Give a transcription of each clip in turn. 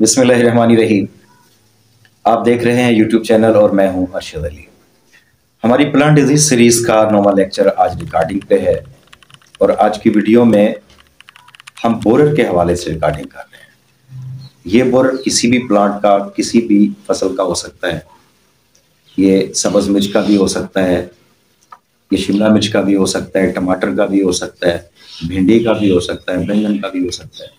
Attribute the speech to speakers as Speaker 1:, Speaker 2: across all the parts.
Speaker 1: बिस्मिल्लाहिर्रहमानिर्रहीम। आप देख रहे हैं यूट्यूब चैनल और मैं हूं अरशद अली। हमारी प्लांट डिजीज सीरीज का 9वां लेक्चर आज रिकॉर्डिंग पे है और आज की वीडियो में हम बोरर के हवाले से रिकॉर्डिंग कर रहे हैं। ये बोरर किसी भी प्लांट का, किसी भी फसल का हो सकता है। ये सब्ज मिर्च का भी हो सकता है, ये शिमला मिर्च का भी हो सकता है, टमाटर का भी हो सकता है, भिंडी का भी हो सकता है, बैंगन का भी हो सकता है।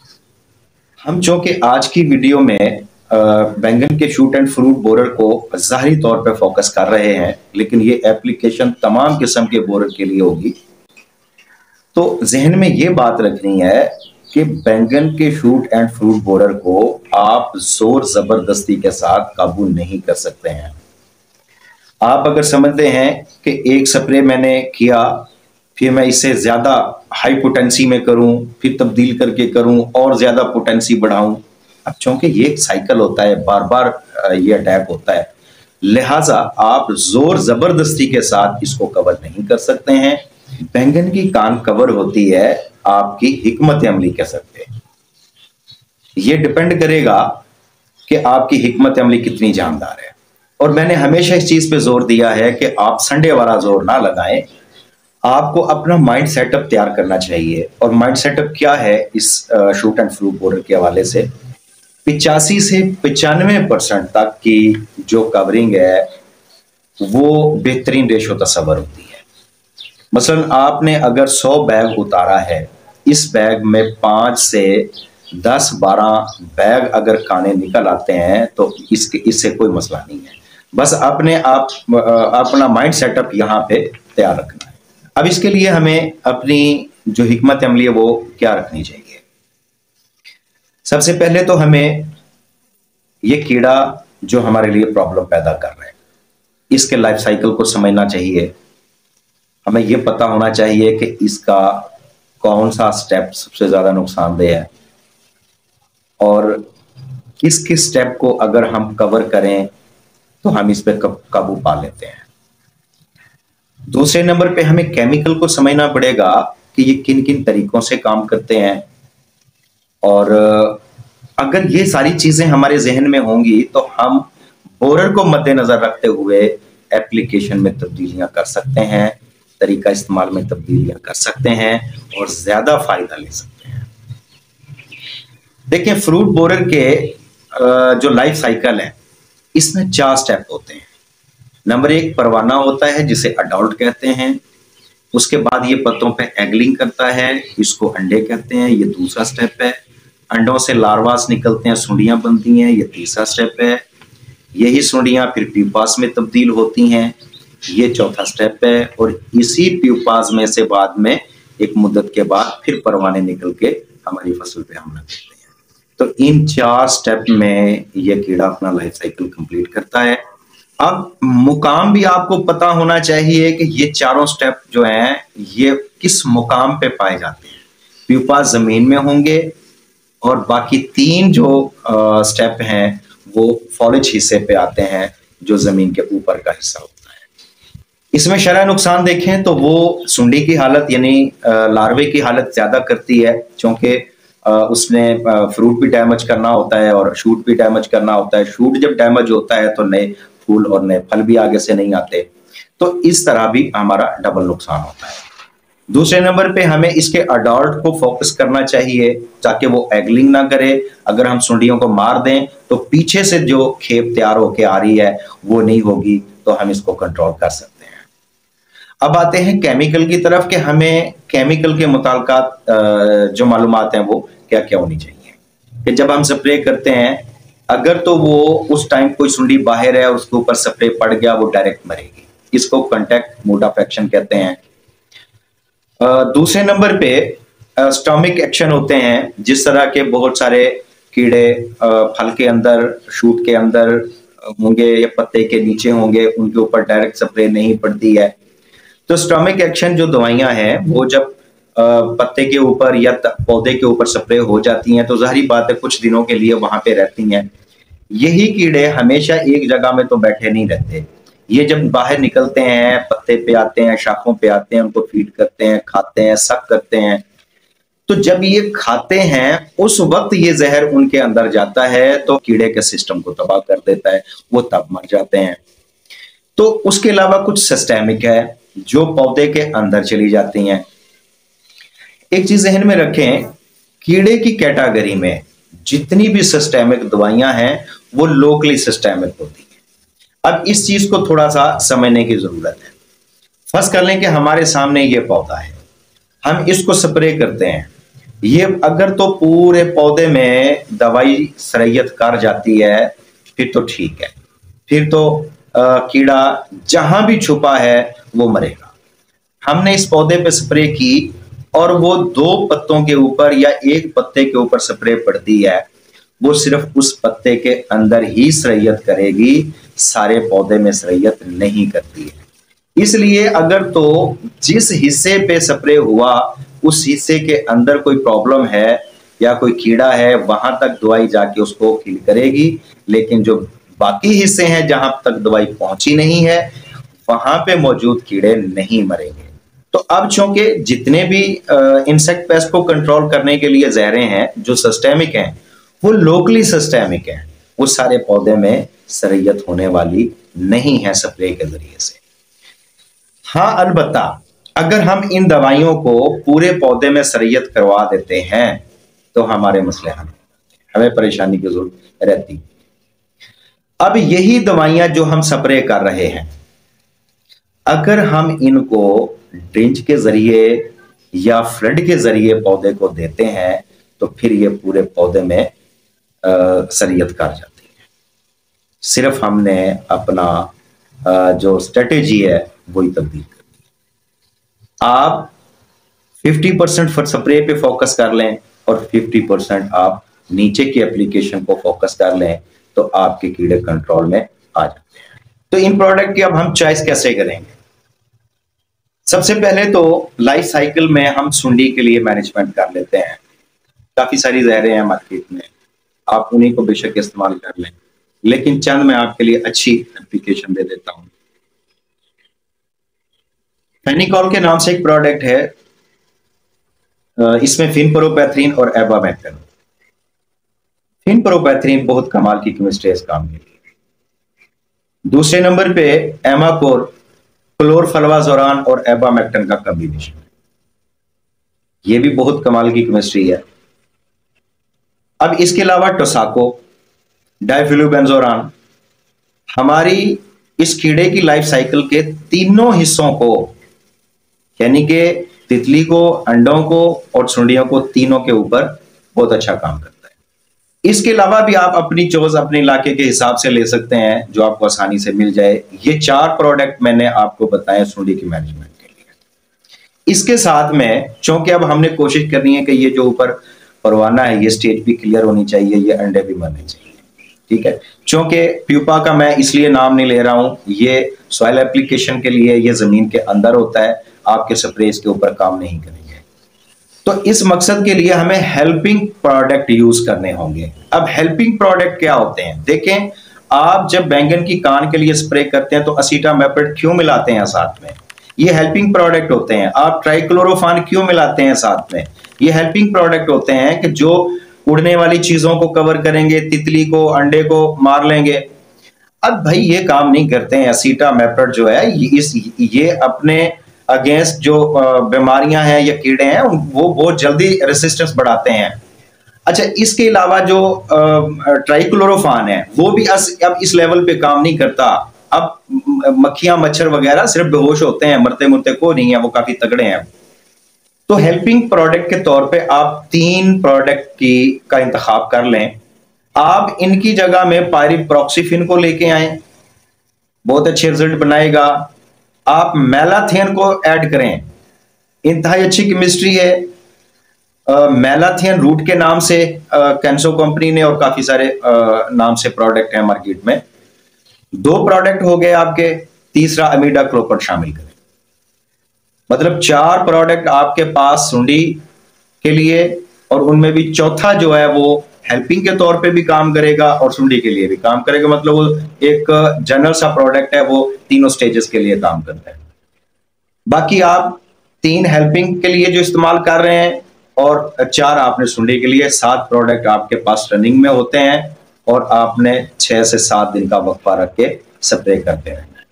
Speaker 1: हम चूंकि आज की वीडियो में बैंगन के शूट एंड फ्रूट बोरर को ज़ाहिरी तौर पर फोकस कर रहे हैं, लेकिन ये एप्लीकेशन तमाम किस्म के बोरर के लिए होगी। तो जहन में ये बात रखनी है कि बैंगन के शूट एंड फ्रूट बोरर को आप जोर जबरदस्ती के साथ काबू नहीं कर सकते हैं। आप अगर समझते हैं कि एक स्प्रे मैंने किया, फिर मैं इससे ज्यादा हाई पोटेंसी में करूं, फिर तब्दील करके करूं और ज्यादा पोटेंसी बढ़ाऊं। अब चूंकि ये एक साइकिल होता है, बार बार ये अटैक होता है, लिहाजा आप जोर जबरदस्ती के साथ इसको कवर नहीं कर सकते हैं। बैंगन की कान कवर होती है आपकी हिकमत अमली के सकते। ये डिपेंड करेगा कि आपकी हिकमत अमली कितनी जानदार है। और मैंने हमेशा इस चीज पे जोर दिया है कि आप संडे वाला जोर ना लगाएं। आपको अपना माइंड सेटअप तैयार करना चाहिए। और माइंड सेटअप क्या है इस शूट एंड फ्रूट बोरर के हवाले से? 85 से 95% तक की जो कवरिंग है वो बेहतरीन रेशो तस्वर होती है। मसलन आपने अगर 100 बैग उतारा है, इस बैग में 5 से 10-12 बैग अगर काने निकल आते हैं तो इससे कोई मसला नहीं है। बस अपना माइंड सेटअप यहाँ पे तैयार रखना है। अब इसके लिए हमें अपनी जो हिकमत अमली है वो क्या रखनी चाहिए? सबसे पहले तो हमें ये कीड़ा जो हमारे लिए प्रॉब्लम पैदा कर रहा है, इसके लाइफ साइकिल को समझना चाहिए। हमें ये पता होना चाहिए कि इसका कौन सा स्टेप सबसे ज्यादा नुकसानदेह है और किस किस स्टेप को अगर हम कवर करें तो हम इस पर काबू पा लेते हैं। दूसरे नंबर पे हमें केमिकल को समझना पड़ेगा कि ये किन किन तरीकों से काम करते हैं। और अगर ये सारी चीजें हमारे जहन में होंगी तो हम बोरर को मद्देनजर रखते हुए एप्लीकेशन में तब्दीलियां कर सकते हैं, तरीका इस्तेमाल में तब्दीलियां कर सकते हैं और ज्यादा फायदा ले सकते हैं। देखिए, फ्रूट बोरर के जो लाइफ साइकिल है इसमें 4 स्टेप होते हैं। नंबर 1 परवाना होता है जिसे अडल्ट कहते हैं। उसके बाद ये पत्तों पे एगलिंग करता है, इसको अंडे कहते हैं, ये दूसरा स्टेप है। अंडों से लार्वास निकलते हैं, सुंडियां बनती हैं, ये तीसरा स्टेप है। यही सुंडियां फिर प्यूपास में तब्दील होती हैं, ये चौथा स्टेप है। और इसी प्यूपास में से बाद में एक मुद्दत के बाद फिर परवाने निकल के हमारी फसल पे हमला करते हैं। तो इन 4 स्टेप में यह कीड़ा अपना लाइफ साइकिल कंप्लीट करता है। अब मुकाम भी आपको पता होना चाहिए कि ये चारों स्टेप जो हैं ये किस मुकाम पे पाए जाते हैं। प्यूपा जमीन में होंगे और बाकी 3 जो स्टेप हैं वो फॉलिज हिस्से पे आते हैं जो जमीन के ऊपर का हिस्सा होता है। इसमें शरह नुकसान देखें तो वो सुंडी की हालत यानी लार्वे की हालत ज्यादा करती है, क्योंकि उसने फ्रूट भी डैमेज करना होता है और शूट भी डैमेज करना होता है। शूट जब डैमेज होता है तो नए फूल और नए फल भी आगे से नहीं आते। तो इस तरह भी हमारा डबल नुकसान होता है। दूसरे नंबर पे हमें इसके अडल्ट को फोकस करना चाहिए ताकि वो एगलिंग ना करे। अगर हम सुंडियों को मार दें तो पीछे से जो खेप तैयार होके आ रही है वो नहीं होगी, तो हम इसको कंट्रोल कर सकते हैं। अब आते हैं केमिकल की तरफ कि हमें केमिकल के मुताल्लिकात जो मालूमात हैं वो क्या क्या होनी चाहिए। कि जब हम स्प्रे करते हैं, अगर तो वो उस टाइम कोई सुंडी बाहर है उसके ऊपर स्प्रे पड़ गया, वो डायरेक्ट मरेगी। इसको कांटेक्ट मोड ऑफ एक्शन कहते हैं। दूसरे नंबर पे स्टोमिक एक्शन होते हैं, जिस तरह के बहुत सारे कीड़े फल के अंदर, शूट के अंदर होंगे या पत्ते के नीचे होंगे, उनके ऊपर डायरेक्ट स्प्रे नहीं पड़ती है। तो स्टोमिक एक्शन जो दवाइयां हैं वो जब पत्ते के ऊपर या पौधे के ऊपर स्प्रे हो जाती हैं तो जाहिर बात है कुछ दिनों के लिए वहां पे रहती हैं। यही कीड़े हमेशा एक जगह में तो बैठे नहीं रहते। ये जब बाहर निकलते हैं, पत्ते पे आते हैं, शाखों पे आते हैं, उनको फीड करते हैं, खाते हैं, सक करते हैं। तो जब ये खाते हैं उस वक्त ये जहर उनके अंदर जाता है तो कीड़े के सिस्टम को तबाह कर देता है, वो तब मर जाते हैं। तो उसके अलावा कुछ सिस्टेमिक है जो पौधे के अंदर चली जाती हैं। एक चीज जहन में रखें, कीड़े की कैटेगरी में जितनी भी सिस्टेमिक दवाइयां हैं वो लोकली सिस्टेमिक होती हैं। अब इस चीज को थोड़ा सा समझने की जरूरत है। फर्ज कर लें कि हमारे सामने ये पौधा है, हम इसको स्प्रे करते हैं, ये अगर तो पूरे पौधे में दवाई सरयत कर जाती है फिर तो ठीक है, फिर तो कीड़ा जहां भी छुपा है वो मरेगा। हमने इस पौधे पे स्प्रे की और वो 2 पत्तों के ऊपर या 1 पत्ते के ऊपर स्प्रे पड़ती है, वो सिर्फ उस पत्ते के अंदर ही सरयत करेगी, सारे पौधे में सरयत नहीं करती है। इसलिए अगर तो जिस हिस्से पे स्प्रे हुआ उस हिस्से के अंदर कोई प्रॉब्लम है या कोई कीड़ा है, वहां तक दवाई जाके उसको किल करेगी, लेकिन जो बाकी हिस्से हैं जहां तक दवाई पहुंची नहीं है वहां पे मौजूद कीड़े नहीं मरेंगे। तो अब चूंकि जितने भी इंसेक्ट पेस्ट को कंट्रोल करने के लिए जहरें हैं जो सिस्टेमिक हैं वो लोकली सिस्टेमिक हैं, वो सारे पौधे में सरयत होने वाली नहीं है स्प्रे के जरिए से। हाँ, अलबत्ता अगर हम इन दवाइयों को पूरे पौधे में सरयत करवा देते हैं तो हमारे मसले हल, हमें परेशानी की जरूरत रहती। अब यही दवाइयां जो हम स्प्रे कर रहे हैं, अगर हम इनको ड्रिंच के जरिए या फ्लड के जरिए पौधे को देते हैं तो फिर ये पूरे पौधे में सरयत कर जाती है। सिर्फ हमने अपना जो स्ट्रेटेजी है वही तब्दील कर दी। आप 50% स्प्रे पे फोकस कर लें और 50% आप नीचे की एप्लीकेशन को फोकस कर लें तो आपके कीड़े कंट्रोल में आ जाते हैं। तो इन प्रोडक्ट की अब हम चॉइस कैसे करेंगे? सबसे पहले तो लाइफ साइकिल में हम सुंडी के लिए मैनेजमेंट कर लेते हैं। काफी सारी जहरें हैं मार्केट में, आप उन्हीं को बेशक इस्तेमाल कर लें, लेकिन चंद मैं आपके लिए अच्छी एप्लीकेशन दे देता हूं। फेनिकॉल के नाम से एक प्रोडक्ट है, इसमें फिनप्रोपैथ्रिन और एबामेक्टिन। फिनप्रोपैथ्रिन बहुत कमाल की केमिस्ट्री है इस काम के लिए। दूसरे नंबर पे एमाकोर, क्लोरफल्वाजोरान और एबामेक्टिन का कॉम्बिनेशन है, ये भी बहुत कमाल की केमिस्ट्री है। अब इसके अलावा टोसाको, डाइफ्लूबेंजोरान, हमारी इस कीड़े की लाइफ साइकिल के तीनों हिस्सों को, यानी कि तितली को, अंडों को और सुंडियों को, तीनों के ऊपर बहुत अच्छा काम करता है। इसके अलावा भी आप अपनी चॉइस अपने इलाके के हिसाब से ले सकते हैं जो आपको आसानी से मिल जाए। ये 4 प्रोडक्ट मैंने आपको बताए सुंडी की मैनेजमेंट के लिए। इसके साथ में चूंकि अब हमने कोशिश करनी है कि ये जो ऊपर परवाना है ये स्टेज भी क्लियर होनी चाहिए, ये अंडे भी मरने चाहिए, ठीक है। चूंकि प्यूपा का मैं इसलिए नाम नहीं ले रहा हूं, ये सॉइल एप्लीकेशन के लिए, ये जमीन के अंदर होता है, आपके स्प्रे के ऊपर काम नहीं करेंगे। तो इस मकसद के लिए हमें हेल्पिंग प्रोडक्ट यूज करने होंगे। अब हेल्पिंग प्रोडक्ट क्या होते हैं? देखें, आप जब बैंगन की कान के लिए स्प्रे करते हैं तो असीटामेप्रिड क्यों मिलाते हैं साथ में? ये हेल्पिंग प्रोडक्ट होते हैं। आप ट्राइक्लोरोफान क्यों मिलाते हैं साथ में? ये हेल्पिंग प्रोडक्ट होते हैं कि जो उड़ने वाली चीजों को कवर करेंगे, तितली को, अंडे को मार लेंगे। अब भाई ये काम नहीं करते हैं। असीटामेप्रिड जो है ये अपने अगेंस्ट जो बीमारियां हैं या कीड़े हैं वो बहुत जल्दी रेसिस्टेंस बढ़ाते हैं। अच्छा, इसके अलावा जो ट्राइक्लोरोफान है वो भी अब इस लेवल पे काम नहीं करता। अब मक्खियां, मच्छर वगैरह सिर्फ बेहोश होते हैं, मरते मुरते को नहीं है, वो काफी तगड़े हैं। तो हेल्पिंग प्रोडक्ट के तौर पे आप 3 प्रोडक्ट का इंतखाब कर लें। आप इनकी जगह में पायरिप्रॉक्सीफिन को लेके आए, बहुत अच्छे रिजल्ट बनाएगा। आप मेलाथियन को ऐड करें, इंतहाई अच्छी केमिस्ट्री है। मेलाथियन रूट के नाम से कैंसो कंपनी ने और काफी सारे नाम से प्रोडक्ट हैं मार्केट में। 2 प्रोडक्ट हो गए आपके, तीसरा अमीडाक्लोप्रिड शामिल करें। मतलब 4 प्रोडक्ट आपके पास सुंडी के लिए, और उनमें भी चौथा जो है वो हेल्पिंग के तौर पे भी काम करेगा और सुंडी के लिए भी काम करेगा। मतलब वो एक जनरल सा प्रोडक्ट है, वो तीनों स्टेजेस के लिए काम करता है। बाकी आप 3 हेल्पिंग के लिए जो इस्तेमाल कर रहे हैं, और 4 आपने सुंडी के लिए, 7 प्रोडक्ट आपके पास रनिंग में होते हैं और आपने 6 से 7 दिन का वक्फा रख के स्प्रे करते रहना है।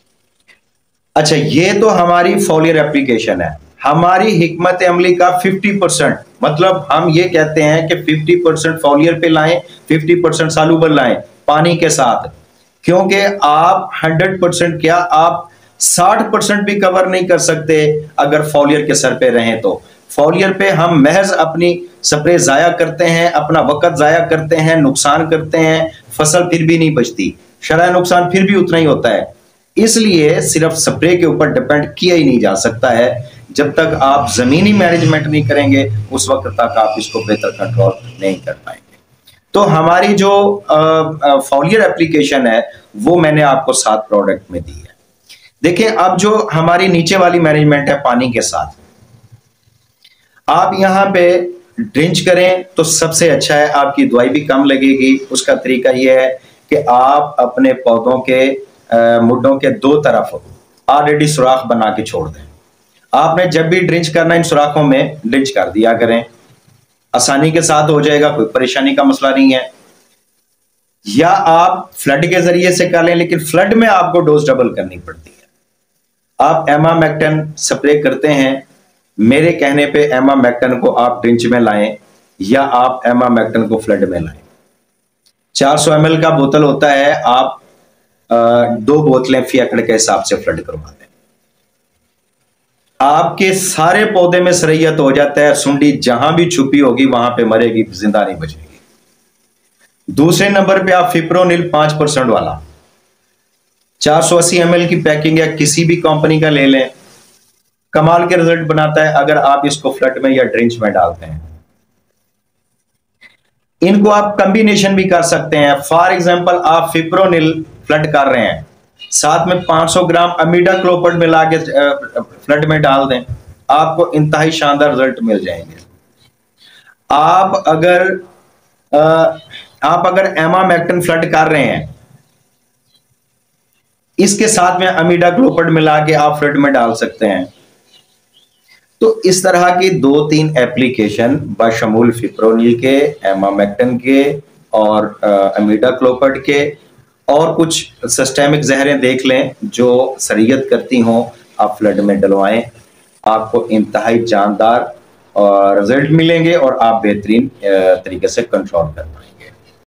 Speaker 1: अच्छा, ये तो हमारी फॉलियर एप्लीकेशन है। हमारी हिकमत अमली का 50%, मतलब हम ये कहते हैं कि 50% फॉलियर पे लाएं, 50% सालुबल लाएं पानी के साथ, क्योंकि आप 100% क्या, आप 60% भी कवर नहीं कर सकते अगर फॉलियर के सर पे रहें। तो फॉलियर पे हम महज अपनी स्प्रे जाया करते हैं, अपना वक्त जाया करते हैं, नुकसान करते हैं, फसल फिर भी नहीं बचती, शरह नुकसान फिर भी उतना ही होता है। इसलिए सिर्फ स्प्रे के ऊपर डिपेंड किया ही नहीं जा सकता है। जब तक आप जमीनी मैनेजमेंट नहीं करेंगे उस वक्त तक आप इसको बेहतर कंट्रोल नहीं कर पाएंगे। तो हमारी जो फॉलियर एप्लीकेशन है वो मैंने आपको 7 प्रोडक्ट में दी है। देखिए, अब जो हमारी नीचे वाली मैनेजमेंट है पानी के साथ, आप यहां पे ड्रिंच करें तो सबसे अच्छा है, आपकी दवाई भी कम लगेगी। उसका तरीका यह है कि आप अपने पौधों के मुड्डों के 2 तरफ ऑलरेडी सुराख बना के छोड़ दें। आपने जब भी ड्रिंच करना इन सुराखों में ड्रिंच कर दिया करें, आसानी के साथ हो जाएगा, कोई परेशानी का मसला नहीं है। या आप फ्लड के जरिए से कर लें, लेकिन फ्लड में आपको डोज डबल करनी पड़ती है। आप एमामेक्टिन स्प्रे करते हैं, मेरे कहने पे एमामेक्टिन को आप ड्रिंच में लाएं या आप एमामेक्टिन को फ्लड में लाएं। 400 ml का बोतल होता है, आप 2 बोतलें फी एकड़ के हिसाब से फ्लड करवा दें। आपके सारे पौधे में सरैयत हो जाता है, सुंडी जहां भी छुपी होगी वहां पे मरेगी, जिंदा नहीं बचेगी। दूसरे नंबर पे आप फिप्रोनिल 5% वाला 480 ml की पैकिंग है, किसी भी कंपनी का ले लें, कमाल के रिजल्ट बनाता है अगर आप इसको फ्लड में या ड्रिंच में डालते हैं। इनको आप कॉम्बिनेशन भी कर सकते हैं। फॉर एग्जांपल, आप फिप्रोनिल फ्लड कर रहे हैं, साथ में 500 ग्राम अमीडा क्लोपर्ड मिला के फ्लड में डाल दें, आपको इंतहाई शानदार रिजल्ट मिल जाएंगे। आप अगर एमामेक्टिन फ्लड कर रहे हैं, इसके साथ में अमीडा क्लोपर्ड मिला के आप फ्लड में डाल सकते हैं। तो इस तरह की 2-3 एप्लीकेशन बशमूल फिप्रोनिल के, एमामेक्टिन के और अमीडा क्लोपर्ड के, और कुछ सिस्टेमिक जहरें देख लें जो सरियत करती हों, आप फ्लड में डलवाएं, आपको इंतहाई जानदार और रिजल्ट मिलेंगे और आप बेहतरीन तरीके से कंट्रोल कर पाएंगे।